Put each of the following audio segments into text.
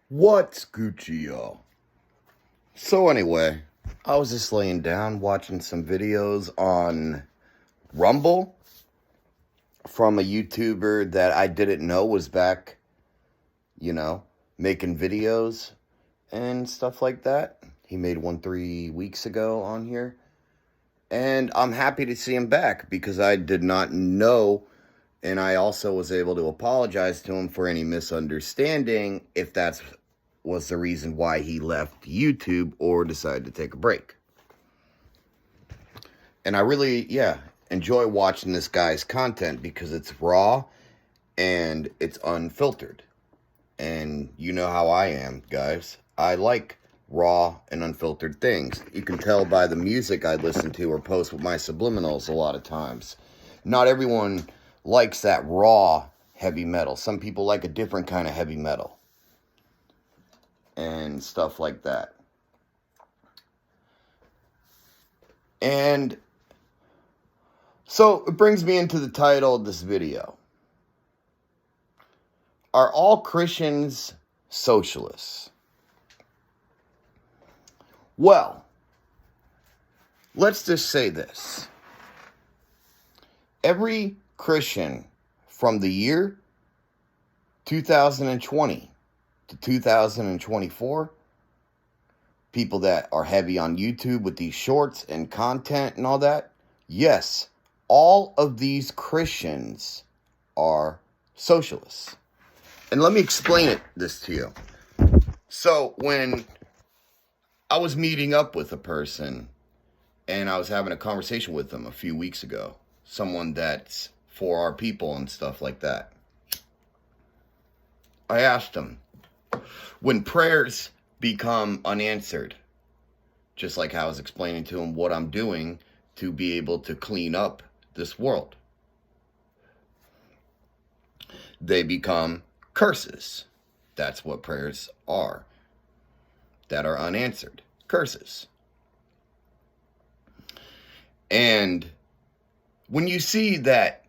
What's Gucci, y'all? So anyway, I was just laying down watching some videos on Rumble from a YouTuber that I didn't know was back, making videos and stuff like that. He made one 3 weeks ago on here. And I'm happy to see him back because I did not know, and I also was able to apologize to him for any misunderstanding if that was the reason why he left YouTube or decided to take a break. And I really, enjoy watching this guy's content because it's raw and it's unfiltered. And you know how I am, guys. I like raw and unfiltered things. You can tell by the music I listen to or post with my subliminals a lot of times. Not everyone likes that raw heavy metal. Some people like a different kind of heavy metal and stuff like that. And so it brings me into the title of this video. Are all Christians socialists? Well, let's just say this. Every Christian from the year 2020 to 2024, people that are heavy on YouTube with these shorts and content and all that, yes, all of these Christians are socialists. And let me explain this to you. So when I was meeting up with a person and I was having a conversation with them a few weeks ago, someone that's for our people and stuff like that, I asked them, when prayers become unanswered, just like how I was explaining to him what I'm doing to be able to clean up this world, they become curses. That's what prayers are that are unanswered. Curses. And when you see that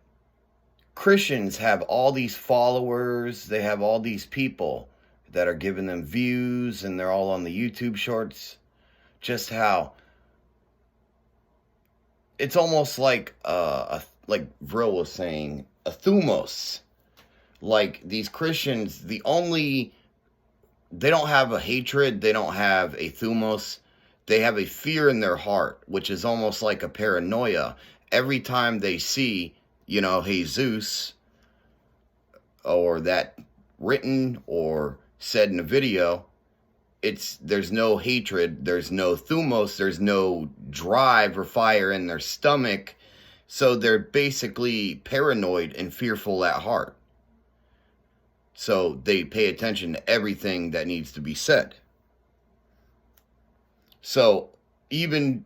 Christians have all these followers, they have all these people that are giving them views and they're all on the YouTube shorts, just how it's almost like like Vril was saying, a thumos. Like these Christians, they don't have a hatred, they don't have a thumos, they have a fear in their heart, which is almost like a paranoia. Every time they see, Jesus, or that written or said in a video, there's no hatred, there's no thumos, there's no drive or fire in their stomach, so they're basically paranoid and fearful at heart. So they pay attention to everything that needs to be said. So even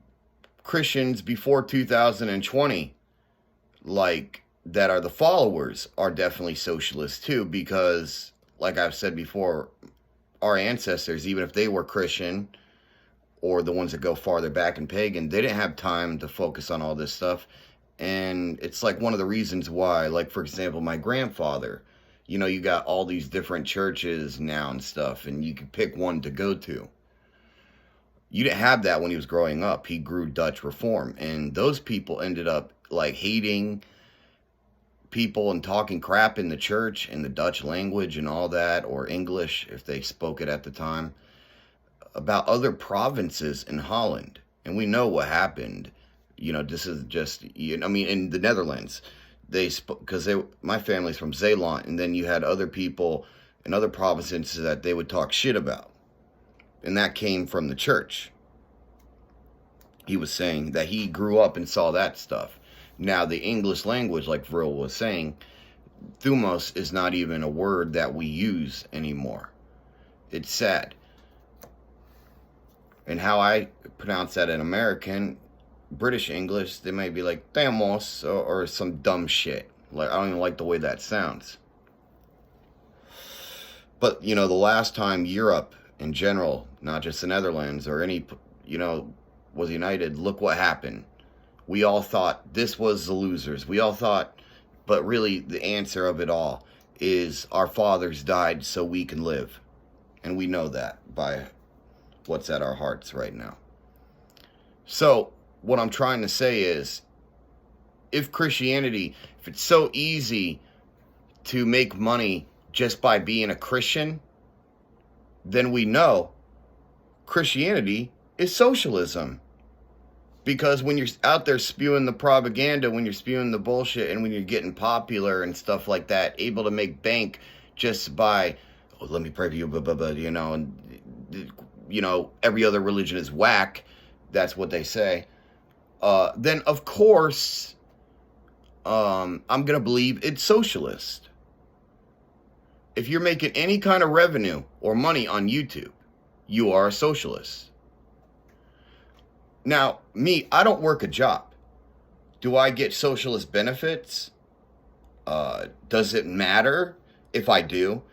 Christians before 2020, like that are the followers, are definitely socialists too, because like I've said before, our ancestors, even if they were Christian or the ones that go farther back in pagan, they didn't have time to focus on all this stuff. And it's like one of the reasons why, like for example, my grandfather, you got all these different churches now and stuff, and you can pick one to go to. You didn't have that when he was growing up. He grew Dutch Reform, and those people ended up like hating people and talking crap in the church in the Dutch language and all that, or English if they spoke it at the time, about other provinces in Holland. And we know what happened. This is just, in the Netherlands, because my family's from Zeeland, and then you had other people in other provinces that they would talk shit about. And that came from the church. He was saying that he grew up and saw that stuff. Now, the English language, like Vril was saying, thumos is not even a word that we use anymore. It's sad. And how I pronounce that in American, British English, they might be like thamos or some dumb shit. Like, I don't even like the way that sounds. But, the last time Europe in general, not just the Netherlands or any, was united, look what happened. We all thought this was the losers. We all thought, but really the answer of it all is our fathers died so we can live. And we know that by what's at our hearts right now. So what I'm trying to say is, if Christianity, if it's so easy to make money just by being a Christian, then we know Christianity is socialism. Because when you're out there spewing the propaganda, when you're spewing the bullshit, and when you're getting popular and stuff like that, able to make bank just by, oh, let me pray for you, blah, blah, blah, and, every other religion is whack. That's what they say. Then, of course, I'm going to believe it's socialist. If you're making any kind of revenue or money on YouTube, you are a socialist. Now, me, I don't work a job. Do I get socialist benefits? Does it matter if I do?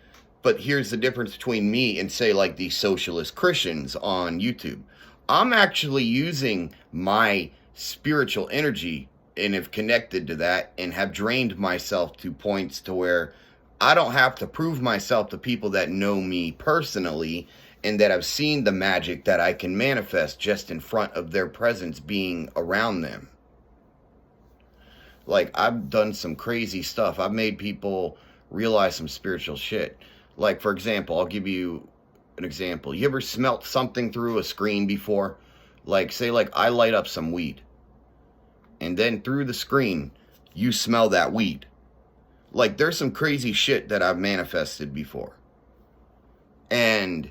But here's the difference between me and, say, like these socialist Christians on YouTube. I'm actually using my spiritual energy and have connected to that and have drained myself to points to where I don't have to prove myself to people that know me personally and that have seen the magic that I can manifest just in front of their presence being around them. Like, I've done some crazy stuff. I've made people realize some spiritual shit. Like, for example, I'll give you an example. You ever smelt something through a screen before? Like, say, like, I light up some weed. And then through the screen, you smell that weed. Like, there's some crazy shit that I've manifested before. And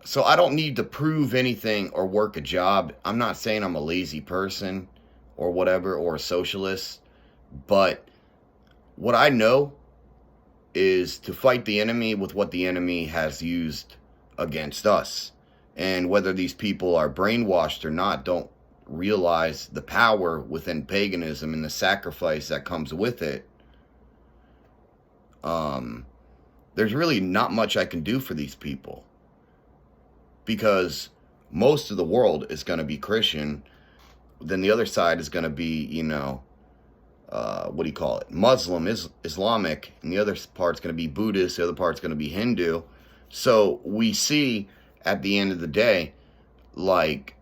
so I don't need to prove anything or work a job. I'm not saying I'm a lazy person or whatever, or a socialist. But what I know is to fight the enemy with what the enemy has used against us. And whether these people are brainwashed or not, don't realize the power within paganism and the sacrifice that comes with it. There's really not much I can do for these people, because most of the world is going to be Christian. Then the other side is going to be, Muslim, Islamic, and the other part's going to be Buddhist, the other part's going to be Hindu. So we see at the end of the day, like,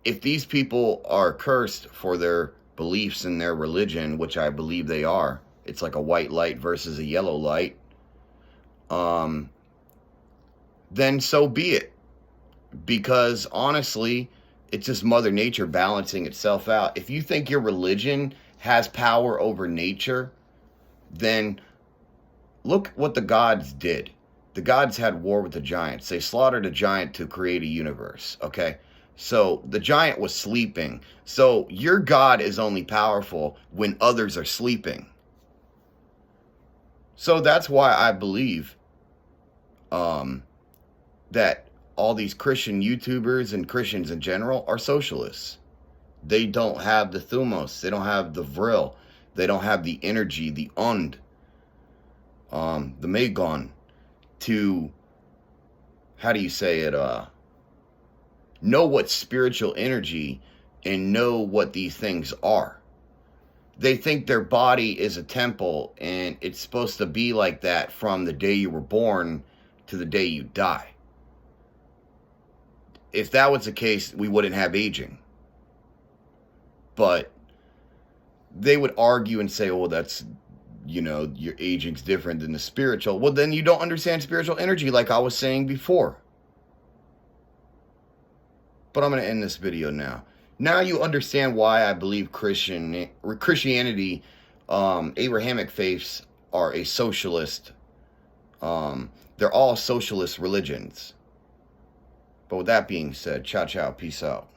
if these people are cursed for their beliefs in their religion, which I believe they are, it's like a white light versus a yellow light, then so be it. Because honestly, it's just Mother Nature balancing itself out. If you think your religion has power over nature, then look what the gods did. The gods had war with the giants. They slaughtered a giant to create a universe, okay? So the giant was sleeping. So your God is only powerful when others are sleeping. So that's why I believe that all these Christian YouTubers and Christians in general are socialists. They don't have the thumos. They don't have the vril. They don't have the energy, the the magon to, how do you say it, know what spiritual energy and know what these things are. They think their body is a temple and it's supposed to be like that from the day you were born to the day you die. If that was the case, we wouldn't have aging. But they would argue and say, oh, that's, your aging's different than the spiritual. Well, then you don't understand spiritual energy, like I was saying before. But I'm going to end this video now. Now you understand why I believe Christianity, Abrahamic faiths are a socialist. They're all socialist religions. But with that being said, ciao, ciao, peace out.